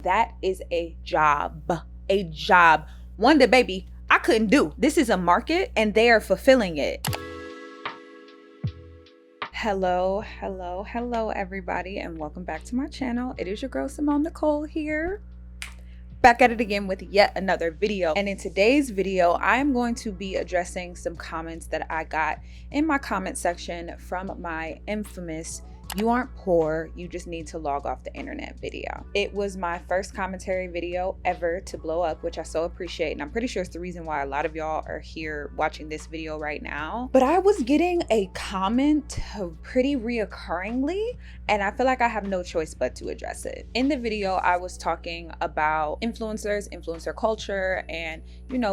That is a job. A job. One that, baby, I couldn't do. This is a market and they are fulfilling it. Hello, everybody, and welcome back to my channel. It is your girl, Simone Nicole here. Back at it again with yet another video. And in today's video, I'm going to be addressing some comments that I got in my comment section from my infamous "You aren't poor, you just need to log off the internet" video. It was my first commentary video ever to blow up, which I so appreciate. And I'm pretty sure it's the reason why a lot of y'all are here watching this video right now. But I was getting a comment pretty reoccurringly, and I feel like I have no choice but to address it. In the video, I was talking about influencers, influencer culture, and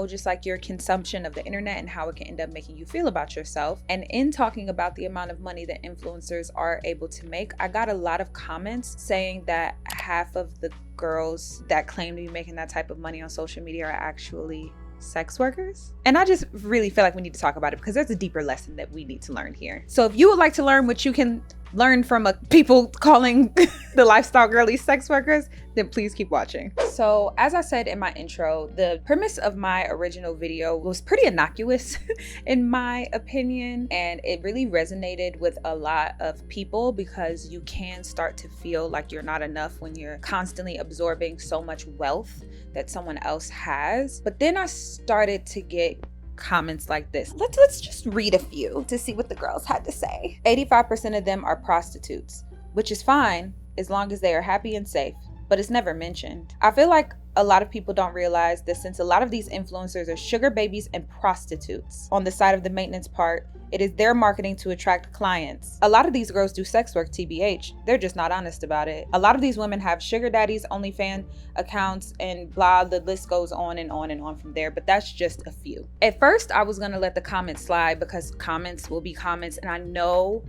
just like your consumption of the internet and how it can end up making you feel about yourself. And in talking about the amount of money that influencers are able to make, I got a lot of comments saying that half of the girls that claim to be making that type of money on social media are actually sex workers. And I just really feel like we need to talk about it because there's a deeper lesson that we need to learn here. So if you would like to learn what you can learn from people calling the lifestyle girlies sex workers, then please keep watching. So as I said in my intro, the premise of my original video was pretty innocuous in my opinion, and it really resonated with a lot of people because you can start to feel like you're not enough when you're constantly absorbing so much wealth that someone else has. But then I started to get comments like this. Let's just read a few to see what the girls had to say. 85% of them are prostitutes, which is fine as long as they are happy and safe, but it's never mentioned. I feel like a lot of people don't realize that since a lot of these influencers are sugar babies and prostitutes, on the side of the maintenance part, it is their marketing to attract clients. A lot of these girls do sex work, TBH. They're just not honest about it. A lot of these women have sugar daddies, OnlyFans accounts, and blah, the list goes on and on and on from there, but that's just a few. At first, I was gonna let the comments slide because comments will be comments, and I know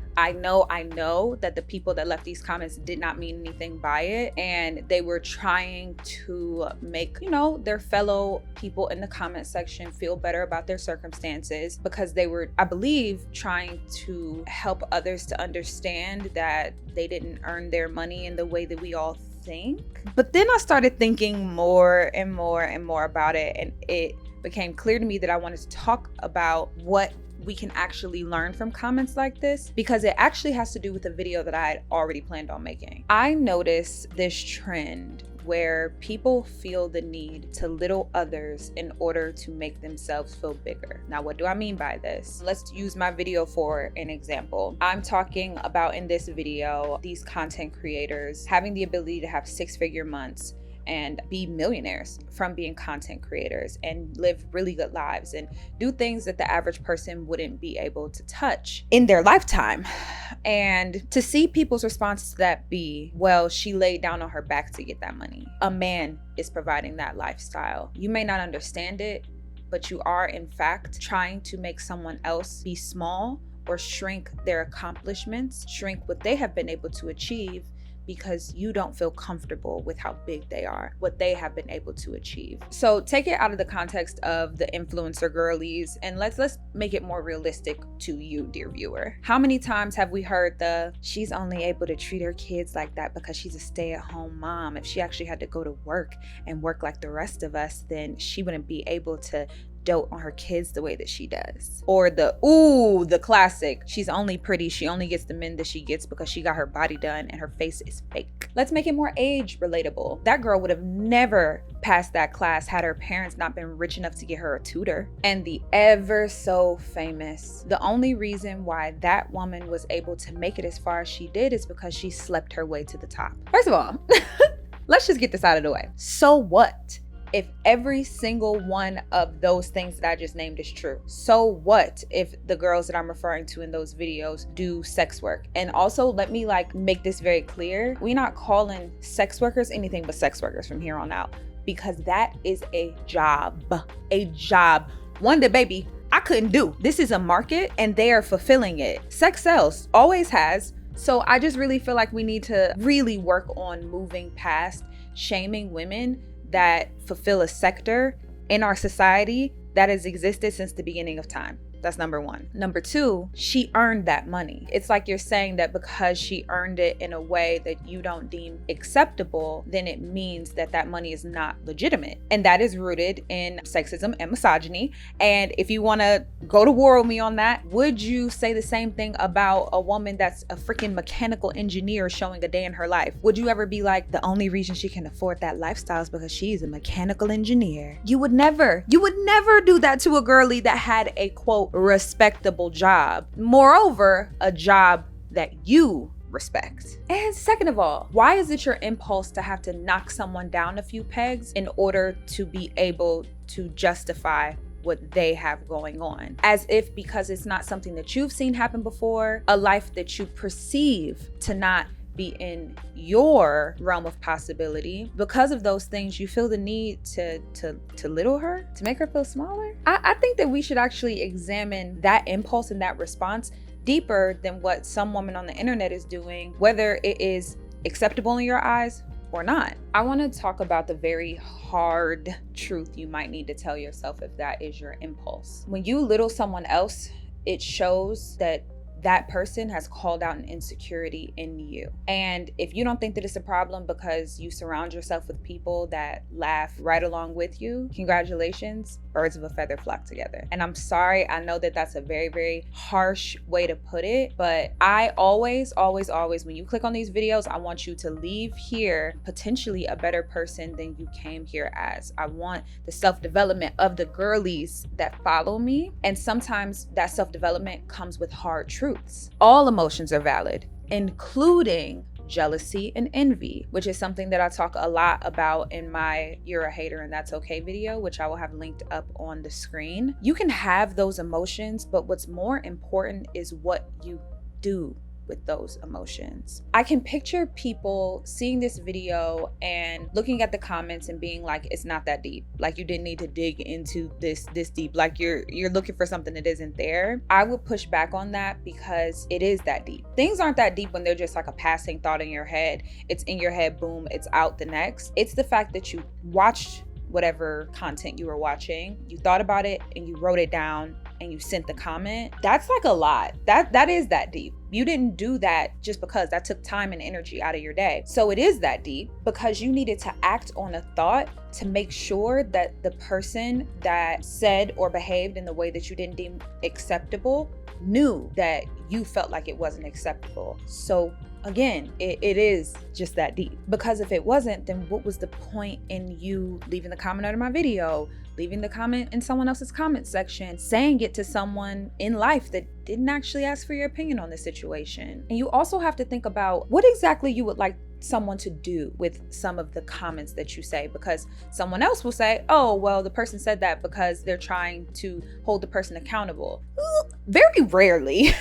that the people that left these comments did not mean anything by it, and they were trying to make, their fellow people in the comment section feel better about their circumstances because they were, I believe, trying to help others to understand that they didn't earn their money in the way that we all think. But then I started thinking more and more about it, and it became clear to me that I wanted to talk about what we can actually learn from comments like this, because it actually has to do with a video that I had already planned on making. I noticed this trend where people feel the need to little others in order to make themselves feel bigger. Now, what do I mean by this? Let's use my video for an example. I'm talking about in this video, these content creators having the ability to have six-figure months and be millionaires from being content creators and live really good lives and do things that the average person wouldn't be able to touch in their lifetime. And to see people's response to that be, well, she laid down on her back to get that money. A man is providing that lifestyle. You may not understand it, but you are in fact trying to make someone else be small or shrink their accomplishments, shrink what they have been able to achieve, because you don't feel comfortable with how big they are, what they have been able to achieve. So take it out of the context of the influencer girlies and let's make it more realistic to you, dear viewer. How many times have we heard she's only able to treat her kids like that because she's a stay-at-home mom. If she actually had to go to work and work like the rest of us, then she wouldn't be able to dote on her kids the way that she does. Or the classic, she's only pretty, she only gets the men that she gets because she got her body done and her face is fake. Let's make it more age relatable. That girl would have never passed that class had her parents not been rich enough to get her a tutor. And the ever so famous, the only reason why that woman was able to make it as far as she did is because she slept her way to the top. First of all, let's just get this out of the way. So what if every single one of those things that I just named is true? So what if the girls that I'm referring to in those videos do sex work? And also, let me make this very clear. We're not calling sex workers anything but sex workers from here on out, because that is a job. A job. One that, baby, I couldn't do. This is a market and they are fulfilling it. Sex sells, always has. So I just really feel like we need to really work on moving past shaming women that fulfill a sector in our society that has existed since the beginning of time. That's number one. Number two, she earned that money. It's like you're saying that because she earned it in a way that you don't deem acceptable, then it means that that money is not legitimate. And that is rooted in sexism and misogyny. And if you want to go to war with me on that, would you say the same thing about a woman that's a freaking mechanical engineer showing a day in her life? Would you ever be like, the only reason she can afford that lifestyle is because she's a mechanical engineer? You would never do that to a girlie that had a quote respectable job. Moreover, a job that you respect. And second of all, why is it your impulse to have to knock someone down a few pegs in order to be able to justify what they have going on? As if because it's not something that you've seen happen before, a life that you perceive to not be in your realm of possibility, because of those things you feel the need to little her, to make her feel smaller. I think that we should actually examine that impulse and that response deeper than what some woman on the internet is doing, whether it is acceptable in your eyes or not. I want to talk about the very hard truth you might need to tell yourself if that is your impulse. When you little someone else, it shows that that person has called out an insecurity in you. And if you don't think that it's a problem because you surround yourself with people that laugh right along with you, congratulations, birds of a feather flock together. And I'm sorry, I know that that's a very, very harsh way to put it, but I always, when you click on these videos, I want you to leave here potentially a better person than you came here as. I want the self-development of the girlies that follow me. And sometimes that self-development comes with hard truths. All emotions are valid, including jealousy and envy, which is something that I talk a lot about in my You're a Hater and That's Okay video, which I will have linked up on the screen. You can have those emotions, but what's more important is what you do with those emotions. I can picture people seeing this video and looking at the comments and being like, it's not that deep. Like, you didn't need to dig into this deep. Like you're looking for something that isn't there. I would push back on that because it is that deep. Things aren't that deep when they're just like a passing thought in your head. It's in your head, boom, it's out the next. It's the fact that you watched whatever content you were watching, you thought about it and you wrote it down and you sent the comment. That's like a lot. That is that deep. You didn't do that just because that took time and energy out of your day. So it is that deep because you needed to act on a thought to make sure that the person that said or behaved in the way that you didn't deem acceptable knew that you felt like it wasn't acceptable. So again, it is just that deep. Because if it wasn't, then what was the point in you leaving the comment under my video, leaving the comment in someone else's comment section, saying it to someone in life that didn't actually ask for your opinion on the situation? And you also have to think about what exactly you would like someone to do with some of the comments that you say, because someone else will say, oh, well, the person said that because they're trying to hold the person accountable. Very rarely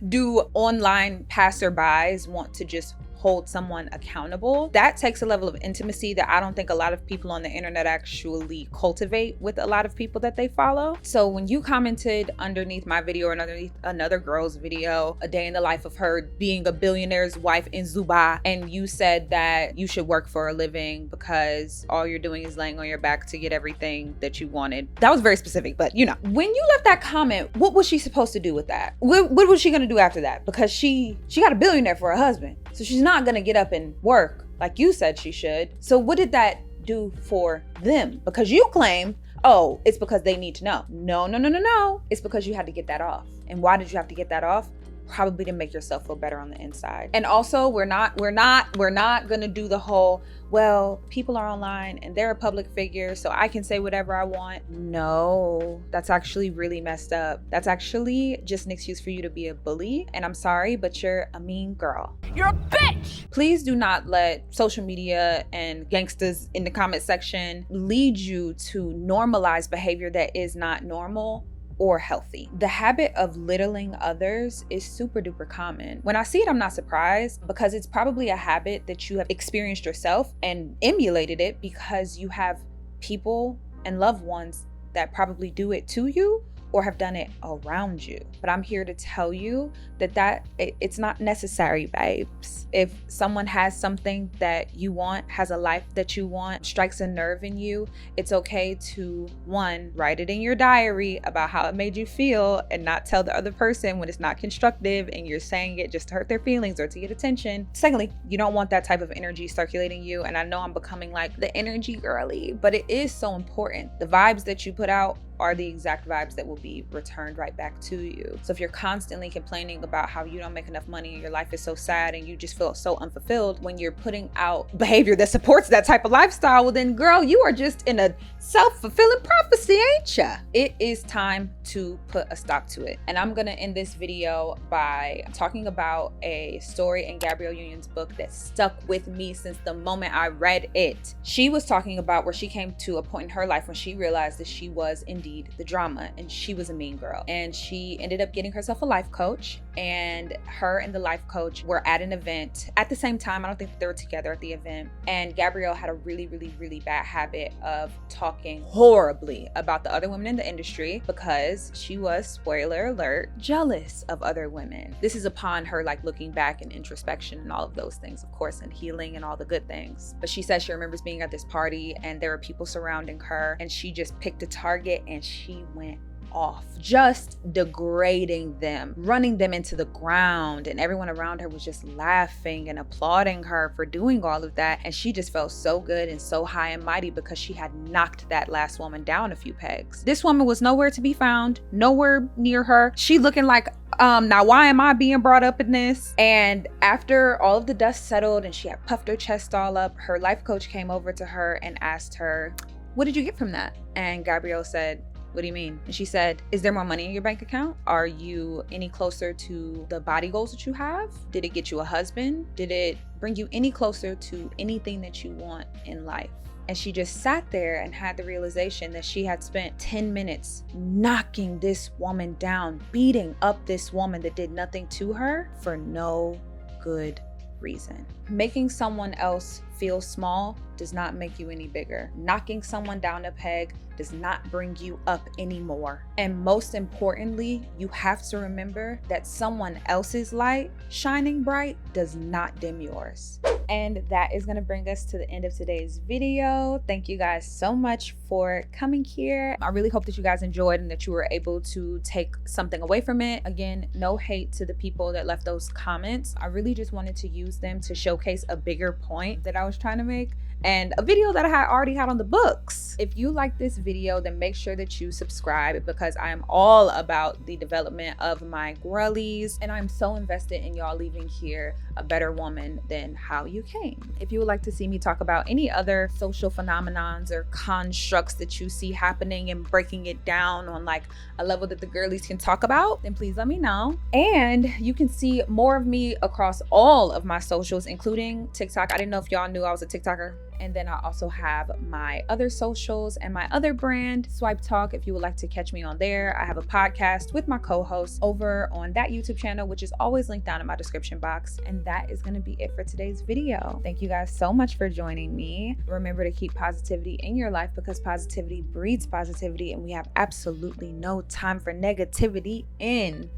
do online passerbys want to just hold someone accountable. That takes a level of intimacy that I don't think a lot of people on the internet actually cultivate with a lot of people that they follow. So when you commented underneath my video or underneath another girl's video, a day in the life of her being a billionaire's wife in Zuba, and you said that you should work for a living because all you're doing is laying on your back to get everything that you wanted. That was very specific, but you know, when you left that comment, what was she supposed to do with that? What was she gonna do after that? Because she got a billionaire for a husband. So she's not gonna get up and work like you said she should. So what did that do for them? Because you claim, oh, it's because they need to know. No. It's because you had to get that off. And why did you have to get that off? Probably to make yourself feel better on the inside. And also, we're not gonna do the whole, well, people are online and they're a public figure, so I can say whatever I want. No, that's actually really messed up. That's actually just an excuse for you to be a bully. And I'm sorry, but you're a mean girl. You're a bitch! Please do not let social media and gangsters in the comment section lead you to normalize behavior that is not normal or healthy. The habit of littling others is super duper common. When I see it, I'm not surprised, because it's probably a habit that you have experienced yourself and emulated it because you have people and loved ones that probably do it to you or have done it around you. But I'm here to tell you that it's not necessary, babes. If someone has something that you want, has a life that you want, strikes a nerve in you, it's okay to, one, write it in your diary about how it made you feel and not tell the other person when it's not constructive and you're saying it just to hurt their feelings or to get attention. Secondly, you don't want that type of energy circulating you. And I know I'm becoming like the energy girly, but it is so important. The vibes that you put out are the exact vibes that will be returned right back to you. So if you're constantly complaining about how you don't make enough money and your life is so sad and you just feel so unfulfilled when you're putting out behavior that supports that type of lifestyle, well then girl, you are just in a self-fulfilling prophecy, ain't ya? It is time to put a stop to it. And I'm gonna end this video by talking about a story in Gabrielle Union's book that stuck with me since the moment I read it. She was talking about where she came to a point in her life when she realized that she was indeed the drama and she was a mean girl. And she ended up getting herself a life coach, and her and the life coach were at an event at the same time. I don't think they were together at the event. And Gabrielle had a really bad habit of talking horribly about the other women in the industry because she was, spoiler alert, jealous of other women. This is upon her like looking back and introspection and all of those things, of course, and healing and all the good things. But she said she remembers being at this party and there were people surrounding her and she just picked a target and she went off, just degrading them, running them into the ground, and everyone around her was just laughing and applauding her for doing all of that. And she just felt so good and so high and mighty because she had knocked that last woman down a few pegs. This woman was nowhere to be found, nowhere near her. She looking like, now why am I being brought up in this? And after all of the dust settled and she had puffed her chest all up, her life coach came over to her and asked her, what did you get from that? And Gabrielle said, what do you mean? And she said, is there more money in your bank account? Are you any closer to the body goals that you have? Did it get you a husband? Did it bring you any closer to anything that you want in life? And she just sat there and had the realization that she had spent 10 minutes knocking this woman down, beating up this woman that did nothing to her for no good reason. Making someone else feel small does not make you any bigger. Knocking someone down a peg does not bring you up anymore. And most importantly, you have to remember that someone else's light shining bright does not dim yours. And that is going to bring us to the end of today's video. Thank you guys so much for coming here. I really hope that you guys enjoyed and that you were able to take something away from it. Again, no hate to the people that left those comments. I really just wanted to use them to showcase a bigger point that I was trying to make, and a video that I had already had on the books. If you like this video, then make sure that you subscribe because I am all about the development of my girlies, and I'm so invested in y'all leaving here a better woman than how you came. If you would like to see me talk about any other social phenomenons or constructs that you see happening and breaking it down on like a level that the girlies can talk about, then please let me know. And you can see more of me across all of my socials, including TikTok. I didn't know if y'all knew I was a TikToker. And then I also have my other socials and my other brand, Swipe Talk, if you would like to catch me on there. I have a podcast with my co-host over on that YouTube channel, which is always linked down in my description box. And that is going to be it for today's video. Thank you guys so much for joining me. Remember to keep positivity in your life because positivity breeds positivity, and we have absolutely no time for negativity in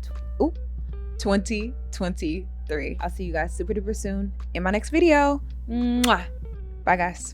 2023. I'll see you guys super duper soon in my next video. Mwah. Bye guys.